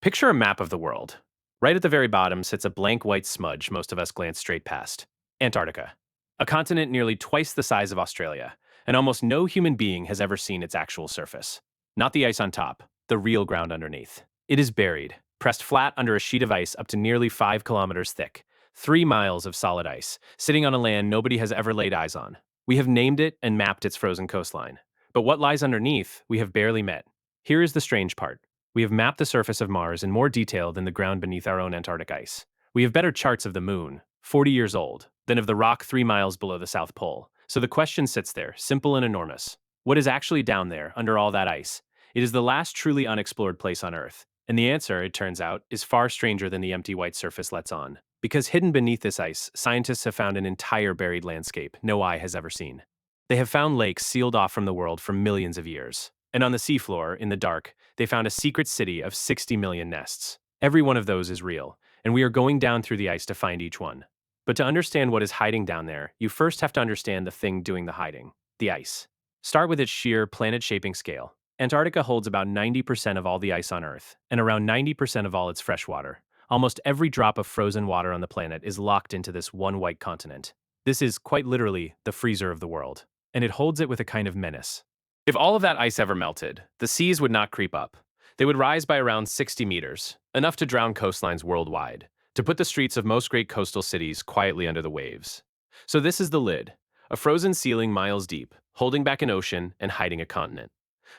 Picture a map of the world. Right at the very bottom sits a blank white smudge most of us glance straight past Antarctica, a continent nearly twice the size of Australia, and almost no human being has ever seen its actual surface. Not the ice on top, the real ground underneath. It is buried, pressed flat under a sheet of ice up to nearly 5 kilometers thick, 3 miles of solid ice, sitting on a land nobody has ever laid eyes on. We have named it and mapped its frozen coastline. But what lies underneath, we have barely met. Here is the strange part. We have mapped the surface of Mars in more detail than the ground beneath our own Antarctic ice. We have better charts of the moon, 40 years old, than of the rock 3 miles below the South Pole. So the question sits there, simple and enormous. What is actually down there, under all that ice? It is the last truly unexplored place on Earth. And the answer, it turns out, is far stranger than the empty white surface lets on. Because hidden beneath this ice, scientists have found an entire buried landscape no eye has ever seen. They have found lakes sealed off from the world for millions of years. And on the seafloor, in the dark, they found a secret city of 60 million nests. Every one of those is real, and we are going down through the ice to find each one. But to understand what is hiding down there, you first have to understand the thing doing the hiding, the ice. Start with its sheer planet-shaping scale. Antarctica holds about 90% of all the ice on Earth, and around 90% of all its fresh water. Almost every drop of frozen water on the planet is locked into this one white continent. This is, quite literally, the freezer of the world, and it holds it with a kind of menace. If all of that ice ever melted, the seas would not creep up. They would rise by around 60 meters, enough to drown coastlines worldwide, to put the streets of most great coastal cities quietly under the waves. So this is the lid, a frozen ceiling miles deep, holding back an ocean and hiding a continent.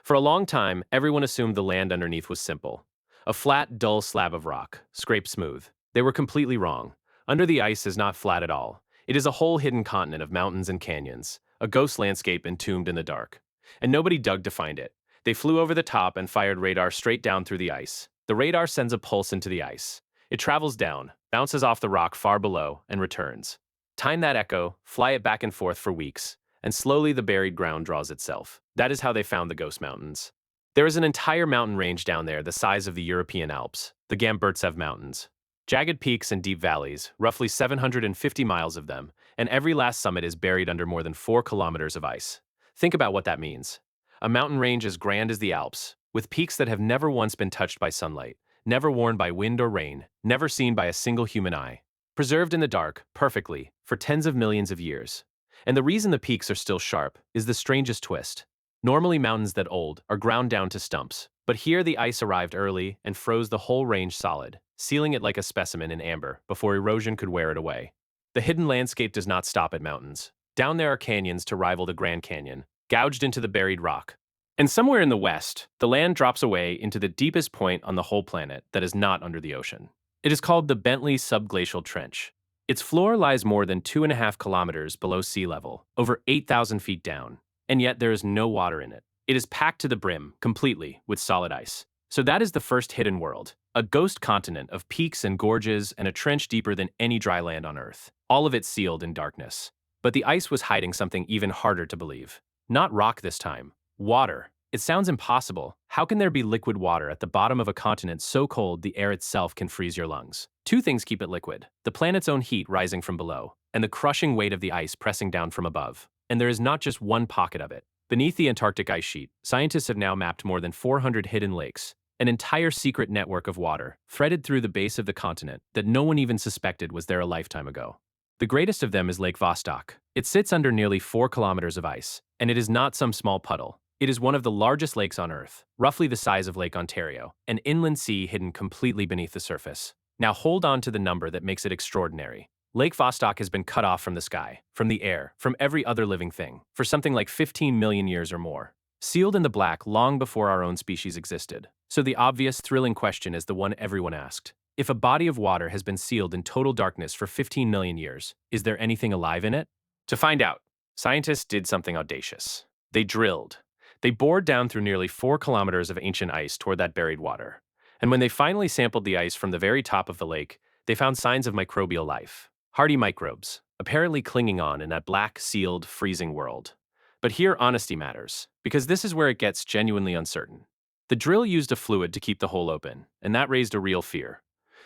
For a long time, everyone assumed the land underneath was simple. A flat, dull slab of rock, scraped smooth. They were completely wrong. Under the ice is not flat at all. It is a whole hidden continent of mountains and canyons, a ghost landscape entombed in the dark. And nobody dug to find it. They flew over the top and fired radar straight down through the ice. The radar sends a pulse into the ice. It travels down, bounces off the rock far below, and returns. Time that echo, fly it back and forth for weeks, and slowly the buried ground draws itself. That is how they found the Ghost Mountains. There is an entire mountain range down there the size of the European Alps, the Gamburtsev Mountains. Jagged peaks and deep valleys, roughly 750 miles of them, and every last summit is buried under more than 4 kilometers of ice. Think about what that means. A mountain range as grand as the Alps, with peaks that have never once been touched by sunlight, never worn by wind or rain, never seen by a single human eye. Preserved in the dark, perfectly, for tens of millions of years. And the reason the peaks are still sharp is the strangest twist. Normally mountains that old are ground down to stumps, but here the ice arrived early and froze the whole range solid, sealing it like a specimen in amber before erosion could wear it away. The hidden landscape does not stop at mountains. Down there are canyons to rival the Grand Canyon, gouged into the buried rock. And somewhere in the west, the land drops away into the deepest point on the whole planet that is not under the ocean. It is called the Bentley Subglacial Trench. Its floor lies more than 2.5 kilometers below sea level, over 8,000 feet down, and yet there is no water in it. It is packed to the brim, completely, with solid ice. So that is the first hidden world, a ghost continent of peaks and gorges and a trench deeper than any dry land on Earth, all of it sealed in darkness. But the ice was hiding something even harder to believe. Not rock this time. Water. It sounds impossible. How can there be liquid water at the bottom of a continent so cold the air itself can freeze your lungs? Two things keep it liquid: the planet's own heat rising from below, and the crushing weight of the ice pressing down from above. And there is not just one pocket of it. Beneath the Antarctic ice sheet, scientists have now mapped more than 400 hidden lakes, an entire secret network of water, threaded through the base of the continent that no one even suspected was there a lifetime ago. The greatest of them is Lake Vostok. It sits under nearly 4 kilometers of ice, and it is not some small puddle. It is one of the largest lakes on Earth, roughly the size of Lake Ontario, an inland sea hidden completely beneath the surface. Now hold on to the number that makes it extraordinary. Lake Vostok has been cut off from the sky, from the air, from every other living thing, for something like 15 million years or more. Sealed in the black long before our own species existed. So the obvious, thrilling question is the one everyone asked. If a body of water has been sealed in total darkness for 15 million years, is there anything alive in it? To find out, scientists did something audacious. They drilled. They bored down through nearly 4 kilometers of ancient ice toward that buried water. And when they finally sampled the ice from the very top of the lake, they found signs of microbial life. Hardy microbes, apparently clinging on in that black, sealed, freezing world. But here honesty matters, because this is where it gets genuinely uncertain. The drill used a fluid to keep the hole open, and that raised a real fear.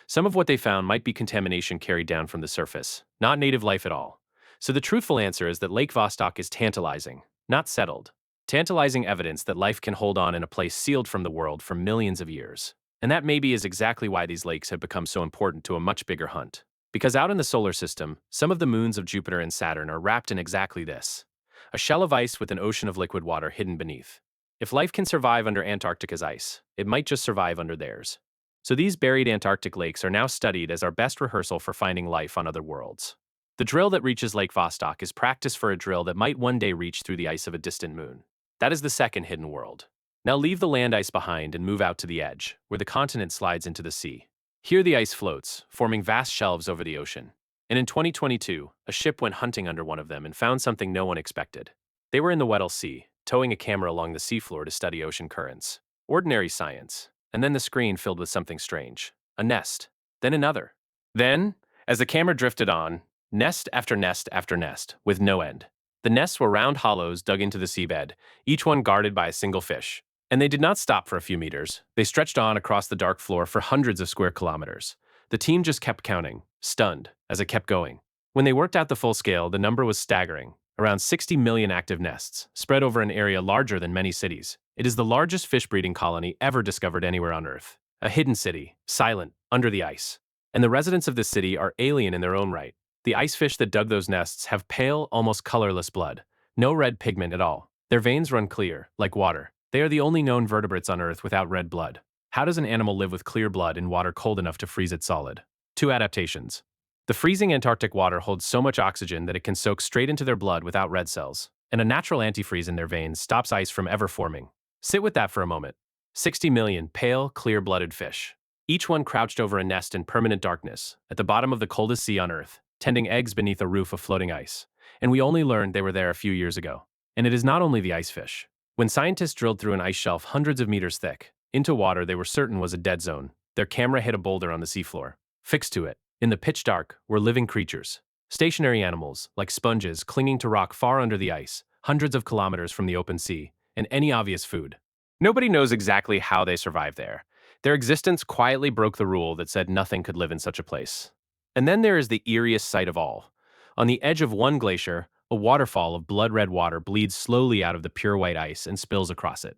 Some of what they found might be contamination carried down from the surface, not native life at all. So the truthful answer is that Lake Vostok is tantalizing, not settled. Tantalizing evidence that life can hold on in a place sealed from the world for millions of years. And that maybe is exactly why these lakes have become so important to a much bigger hunt. Because out in the solar system, some of the moons of Jupiter and Saturn are wrapped in exactly this: a shell of ice with an ocean of liquid water hidden beneath. If life can survive under Antarctica's ice, it might just survive under theirs. So these buried Antarctic lakes are now studied as our best rehearsal for finding life on other worlds. The drill that reaches Lake Vostok is practice for a drill that might one day reach through the ice of a distant moon. That is the second hidden world. Now leave the land ice behind and move out to the edge, where the continent slides into the sea. Here the ice floats, forming vast shelves over the ocean. And in 2022, a ship went hunting under one of them and found something no one expected. They were in the Weddell Sea, towing a camera along the seafloor to study ocean currents. Ordinary science. And then the screen filled with something strange. A nest. Then another. Then, as the camera drifted on, nest after nest after nest, with no end. The nests were round hollows dug into the seabed, each one guarded by a single fish. And they did not stop for a few meters. They stretched on across the dark floor for hundreds of square kilometers. The team just kept counting, stunned, as it kept going. When they worked out the full scale, the number was staggering. Around 60 million active nests, spread over an area larger than many cities. It is the largest fish breeding colony ever discovered anywhere on Earth. A hidden city, silent, under the ice. And the residents of this city are alien in their own right. The ice fish that dug those nests have pale, almost colorless blood. No red pigment at all. Their veins run clear, like water. They are the only known vertebrates on Earth without red blood. How does an animal live with clear blood in water cold enough to freeze it solid? Two adaptations. The freezing Antarctic water holds so much oxygen that it can soak straight into their blood without red cells, and a natural antifreeze in their veins stops ice from ever forming. Sit with that for a moment. 60 million pale, clear-blooded fish. Each one crouched over a nest in permanent darkness, at the bottom of the coldest sea on Earth, tending eggs beneath a roof of floating ice. And we only learned they were there a few years ago. And it is not only the ice fish. When scientists drilled through an ice shelf hundreds of meters thick, into water they were certain was a dead zone, their camera hit a boulder on the seafloor. Fixed to it, in the pitch dark, were living creatures. Stationary animals, like sponges clinging to rock far under the ice, hundreds of kilometers from the open sea, and any obvious food. Nobody knows exactly how they survived there. Their existence quietly broke the rule that said nothing could live in such a place. And then there is the eeriest sight of all. On the edge of one glacier, a waterfall of blood-red water bleeds slowly out of the pure white ice and spills across it.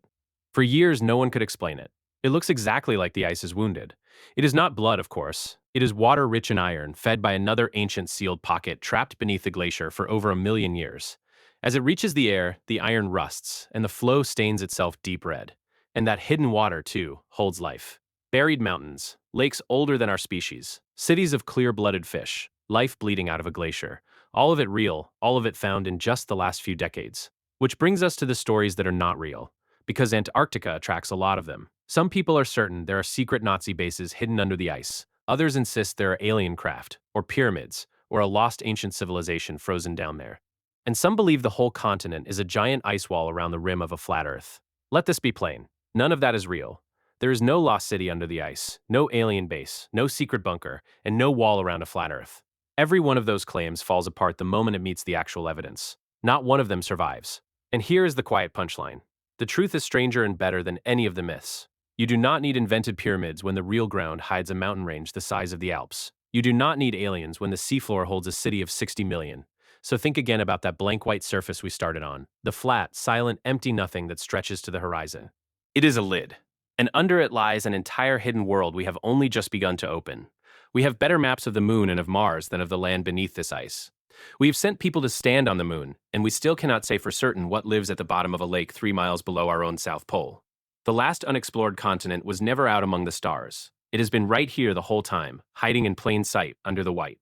For years, no one could explain it. It looks exactly like the ice is wounded. It is not blood, of course. It is water rich in iron, fed by another ancient sealed pocket trapped beneath the glacier for over 1 million years. As it reaches the air, the iron rusts, and the flow stains itself deep red. And that hidden water, too, holds life. Buried mountains, lakes older than our species, cities of clear-blooded fish, life bleeding out of a glacier. All of it real, all of it found in just the last few decades. Which brings us to the stories that are not real, because Antarctica attracts a lot of them. Some people are certain there are secret Nazi bases hidden under the ice. Others insist there are alien craft, or pyramids, or a lost ancient civilization frozen down there. And some believe the whole continent is a giant ice wall around the rim of a flat Earth. Let this be plain. None of that is real. There is no lost city under the ice, no alien base, no secret bunker, and no wall around a flat Earth. Every one of those claims falls apart the moment it meets the actual evidence. Not one of them survives. And here is the quiet punchline. The truth is stranger and better than any of the myths. You do not need invented pyramids when the real ground hides a mountain range the size of the Alps. You do not need aliens when the seafloor holds a city of 60 million. So think again about that blank white surface we started on, the flat, silent, empty nothing that stretches to the horizon. It is a lid. And under it lies an entire hidden world we have only just begun to open. We have better maps of the moon and of Mars than of the land beneath this ice. We have sent people to stand on the moon, and we still cannot say for certain what lives at the bottom of a lake 3 miles below our own South Pole. The last unexplored continent was never out among the stars. It has been right here the whole time, hiding in plain sight under the white.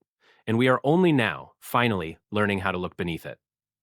And we are only now, finally, learning how to look beneath it.